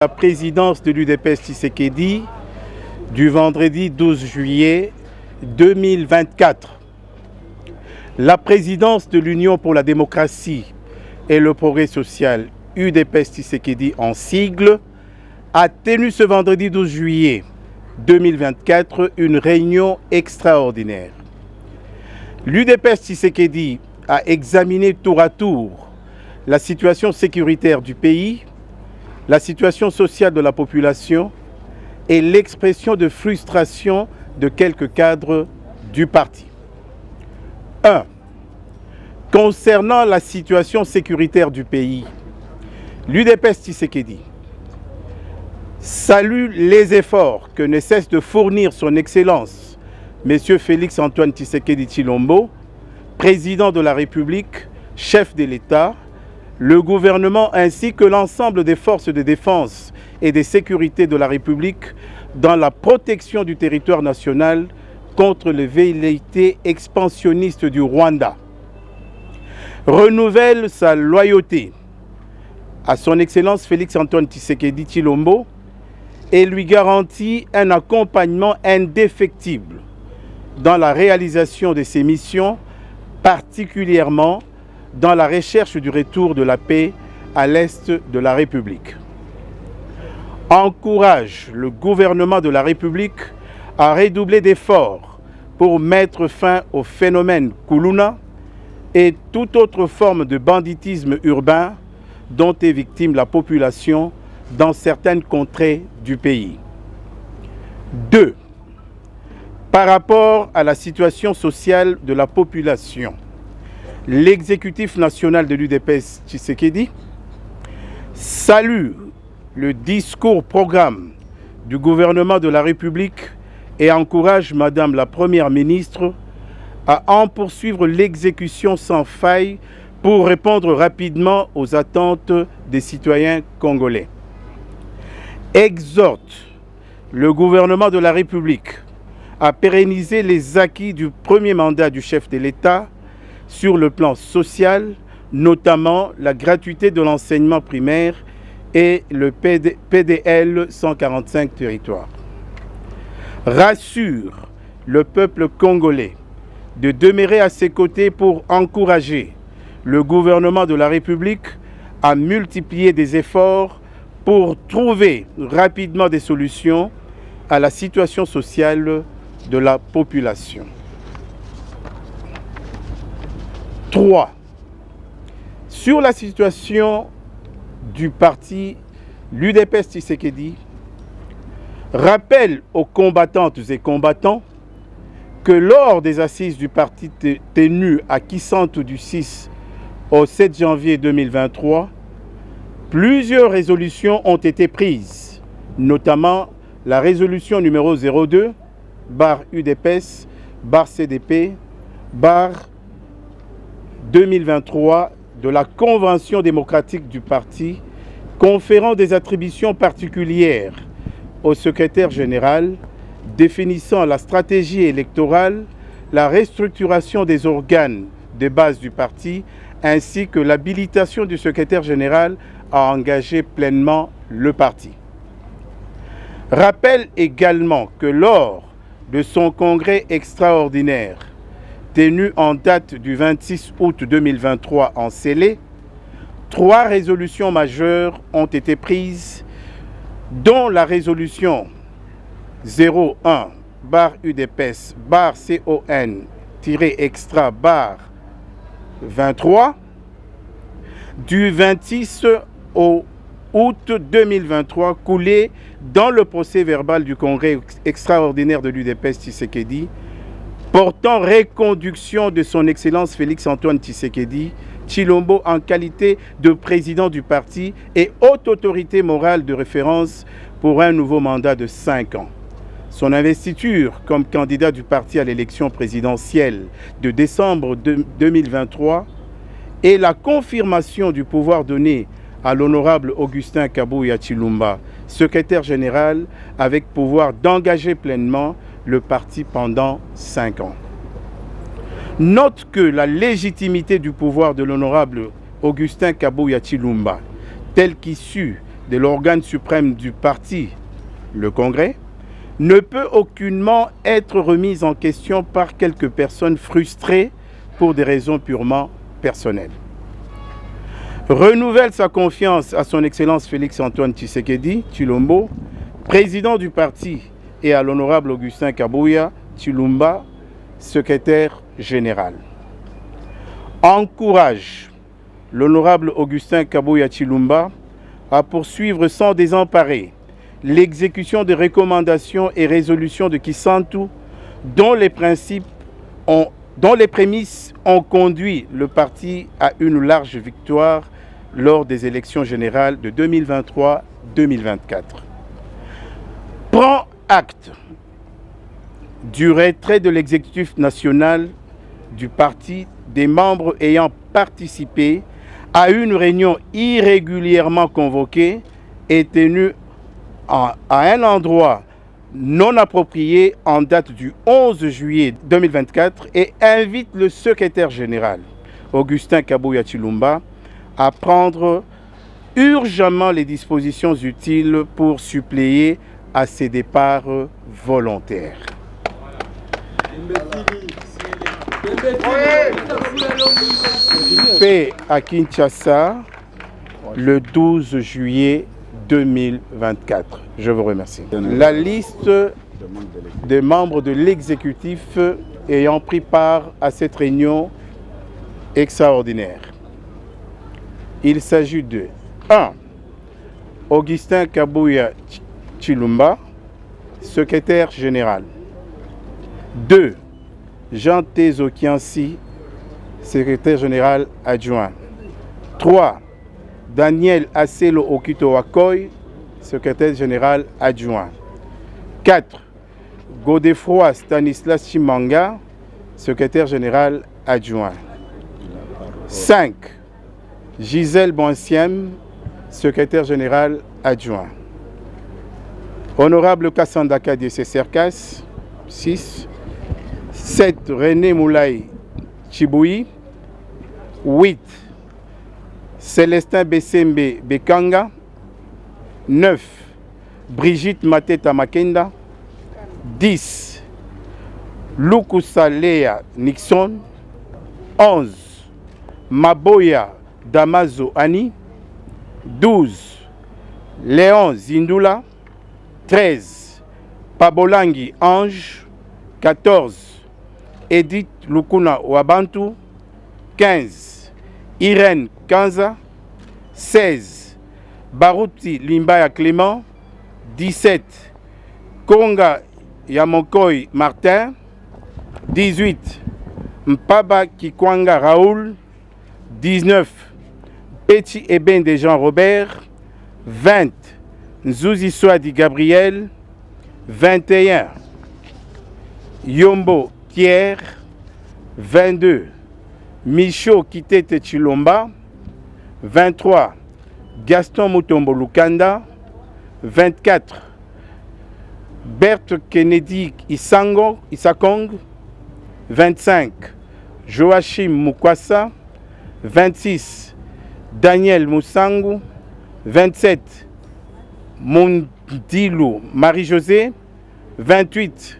La présidence de l'UDPS Tshisekedi du vendredi 12 juillet 2024. La présidence de l'Union pour la démocratie et le progrès social, UDPS Tshisekedi en sigle, a tenu ce vendredi 12 juillet 2024 une réunion extraordinaire. L'UDPS Tshisekedi a examiné tour à tour la situation sécuritaire du pays, la situation sociale de la population et l'expression de frustration de quelques cadres du parti. 1. Concernant la situation sécuritaire du pays, l'UDPS Tshisekedi salue les efforts que ne cesse de fournir son Excellence, M. Félix-Antoine Tshisekedi Tshilombo, président de la République, chef de l'État, le gouvernement ainsi que l'ensemble des forces de défense et de sécurité de la République dans la protection du territoire national contre les velléités expansionnistes du Rwanda. Renouvelle sa loyauté à son Excellence Félix-Antoine Tshisekedi Tshilombo et lui garantit un accompagnement indéfectible dans la réalisation de ses missions, particulièrement dans la recherche du retour de la paix à l'est de la République. Encourage le gouvernement de la République à redoubler d'efforts pour mettre fin au phénomène Kuluna et toute autre forme de banditisme urbain dont est victime la population dans certaines contrées du pays. 2. Par rapport à la situation sociale de la population, l'exécutif national de l'UDPS Tshisekedi salue le discours-programme du gouvernement de la République et encourage Madame la Première ministre à en poursuivre l'exécution sans faille pour répondre rapidement aux attentes des citoyens congolais. Exhorte le gouvernement de la République à pérenniser les acquis du premier mandat du chef de l'État sur le plan social, notamment la gratuité de l'enseignement primaire et le PDL 145 territoires. Rassure le peuple congolais de demeurer à ses côtés pour encourager le gouvernement de la République à multiplier des efforts pour trouver rapidement des solutions à la situation sociale de la population. 3. Sur la situation du parti, l'UDPS Tshisekedi rappelle aux combattantes et combattants que lors des assises du parti tenues à Kisantu du 6 au 7 janvier 2023, plusieurs résolutions ont été prises, notamment la résolution numéro 02, UDPS, CDP, 2023 de la Convention démocratique du parti, conférant des attributions particulières au secrétaire général, définissant la stratégie électorale, la restructuration des organes de base du parti, ainsi que l'habilitation du secrétaire général à engager pleinement le parti. Rappelle également que lors de son congrès extraordinaire, tenu en date du 26 août 2023 en Scellé, 3 résolutions majeures ont été prises, dont la résolution 01 UDPS CON-extra 23 du 26 au août 2023 coulée dans le procès verbal du congrès extraordinaire de l'UDPS Tshisekedi portant reconduction de son Excellence Félix-Antoine Tshisekedi Tshilombo en qualité de président du parti et haute autorité morale de référence pour un nouveau mandat de 5 ans. Son investiture comme candidat du parti à l'élection présidentielle de décembre 2023 et la confirmation du pouvoir donné à l'honorable Augustin Kabuya Tshilombo, secrétaire général, avec pouvoir d'engager pleinement le parti pendant 5 ans. Note que la légitimité du pouvoir de l'honorable Augustin Kabuya Tshilombo, tel qu'issu de l'organe suprême du parti, le Congrès, ne peut aucunement être remise en question par quelques personnes frustrées pour des raisons purement personnelles. Renouvelle sa confiance à son Excellence Félix-Antoine Tshisekedi Tshilombo, président du parti, et à l'honorable Augustin Kabuya Tshilomba, secrétaire général. Encourage l'honorable Augustin Kabuya Tshilomba à poursuivre sans désemparer l'exécution des recommandations et résolutions de Kisantu dont les prémices ont conduit le parti à une large victoire lors des élections générales de 2023-2024. Prend acte du retrait de l'exécutif national du parti des membres ayant participé à une réunion irrégulièrement convoquée et tenue à un endroit non approprié en date du 11 juillet 2024 et invite le secrétaire général, Augustin Kabuya Tshilomba, à prendre urgemment les dispositions utiles pour suppléer à ces départs volontaires. Fait à Kinshasa le 12 juillet 2024. Je vous remercie. La liste des membres de l'exécutif ayant pris part à cette réunion extraordinaire. Il s'agit de 1. Augustin Kabuya Tshilomba, secrétaire général. 2. Jean Tezo Kiansi, secrétaire général adjoint. 3. Daniel Aselo Okito Wakoy, secrétaire général adjoint. 4. Godefroy Stanislas Chimanga, secrétaire général adjoint. 5. Gisèle Bonciem, secrétaire général adjoint. Honorable Kassandaka de Serkas, 6. 7. René Moulay Chiboui. 8. Célestin Bessembe Bekanga. 9. Brigitte Mateta Makenda. 10. Lukusa Lea Nixon. 11. Maboya Damazo Ani. 12. Léon Zindula. 13. Pabolangi Ange. 14. Edith Lukuna Wabantu. 15. Irène Kanza. 16. Baruti Limbaya Clément. 17. Konga Yamokoy Martin. 18. Mpaba Kikwanga Raoul. 19. Petit Eben de Jean Robert. 20. Nzouzi Swadi Gabriel. 21. Yombo Pierre. 22. Micho Kitete Tshilomba. 23. Gaston Mutombo Lukanda. 24. Berthe Kennedy Isakong. 25. Joachim Mukwasa. 26. Daniel Moussangu. 27. Mondilou Marie-Josée. 28.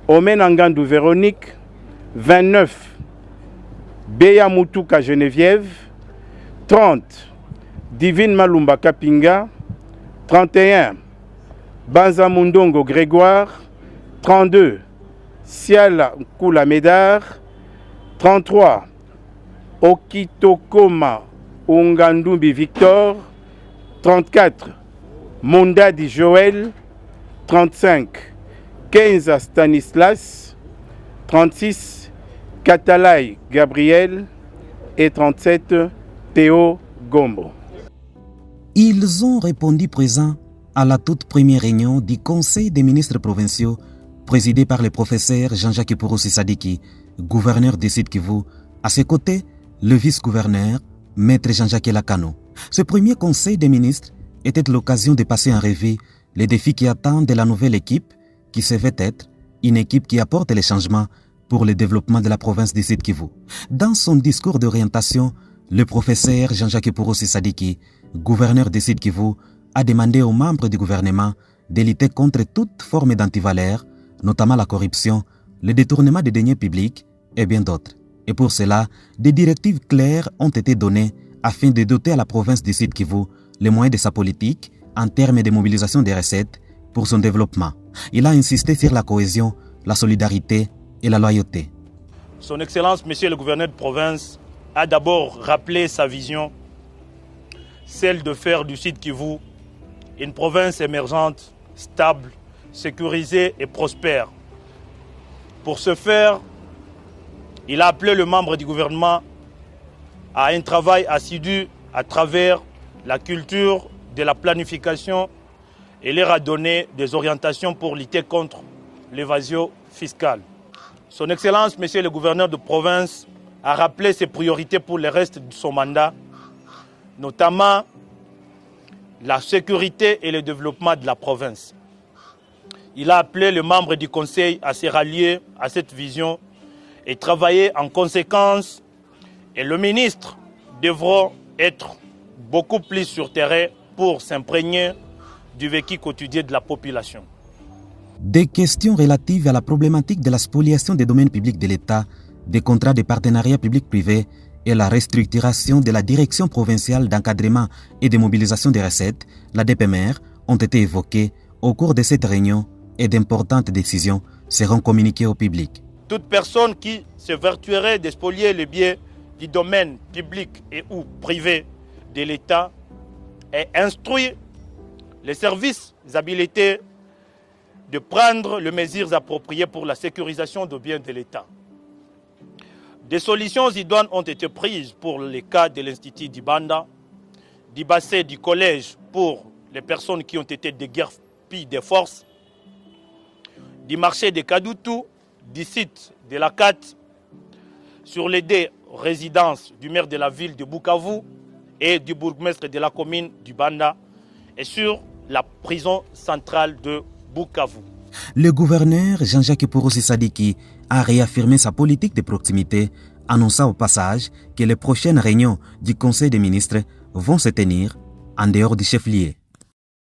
Omenangandou Véronique. 29. Beya Mutuka Geneviève. 30. Divine Malumba Kapinga. 31. Banza Mundongo Grégoire. 32. Siala Nkula Médard. 33. Okitokoma Ongandumbi Victor. 34. Mondadi Joël. 35. 15 Stanislas. 36. Katalai Gabriel. Et 37. Théo Gombo. Ils ont répondu présents à la toute première réunion du Conseil des ministres provinciaux présidé par le professeur Jean-Jacques Purusi Sadiki, gouverneur du Sud Kivu. À ses côtés, le vice-gouverneur, maître Jean-Jacques Lacano. Ce premier Conseil des ministres était l'occasion de passer en revue les défis qui attendent de la nouvelle équipe qui se veut être une équipe qui apporte les changements pour le développement de la province du Sud Kivu. Dans son discours d'orientation, le professeur Jean-Jacques Purusi Sadiki, gouverneur du Sud Kivu, a demandé aux membres du gouvernement de lutter contre toute forme d'antivaleurs, notamment la corruption, le détournement des deniers publics et bien d'autres. Et pour cela, des directives claires ont été données afin de doter à la province du Sud Kivu les moyens de sa politique en termes de mobilisation des recettes pour son développement. Il a insisté sur la cohésion, la solidarité et la loyauté. Son Excellence, Monsieur le gouverneur de province, a d'abord rappelé sa vision, celle de faire du Sud Kivu une province émergente, stable, sécurisée et prospère. Pour ce faire, il a appelé le membre du gouvernement à un travail assidu à travers la culture de la planification et leur a donné des orientations pour lutter contre l'évasion fiscale. Son Excellence, Monsieur le gouverneur de province, a rappelé ses priorités pour le reste de son mandat, notamment la sécurité et le développement de la province. Il a appelé les membres du Conseil à se rallier à cette vision et travailler en conséquence. Et le ministre devra être beaucoup plus sur terrain pour s'imprégner du vécu quotidien de la population. Des questions relatives à la problématique de la spoliation des domaines publics de l'État, des contrats de partenariat public-privé et la restructuration de la direction provinciale d'encadrement et de mobilisation des recettes, la DPMR, ont été évoquées au cours de cette réunion et d'importantes décisions seront communiquées au public. Toute personne qui se vertuerait de spolier les biens du domaine public et ou privé de l'État est instruit les services habilités de prendre les mesures appropriées pour la sécurisation des biens de l'État. Des solutions idoines ont été prises pour le cas de l'Institut d'Ibanda, du bassin du collège pour les personnes qui ont été déguerpies des forces, du marché de Kadoutou, du site de la CAT, sur les deux résidences du maire de la ville de Bukavu et du bourgmestre de la commune du Banda et sur la prison centrale de Bukavu. Le gouverneur Jean-Jacques Purusi Sadiki a réaffirmé sa politique de proximité, annonçant au passage que les prochaines réunions du Conseil des ministres vont se tenir en dehors du chef-lieu.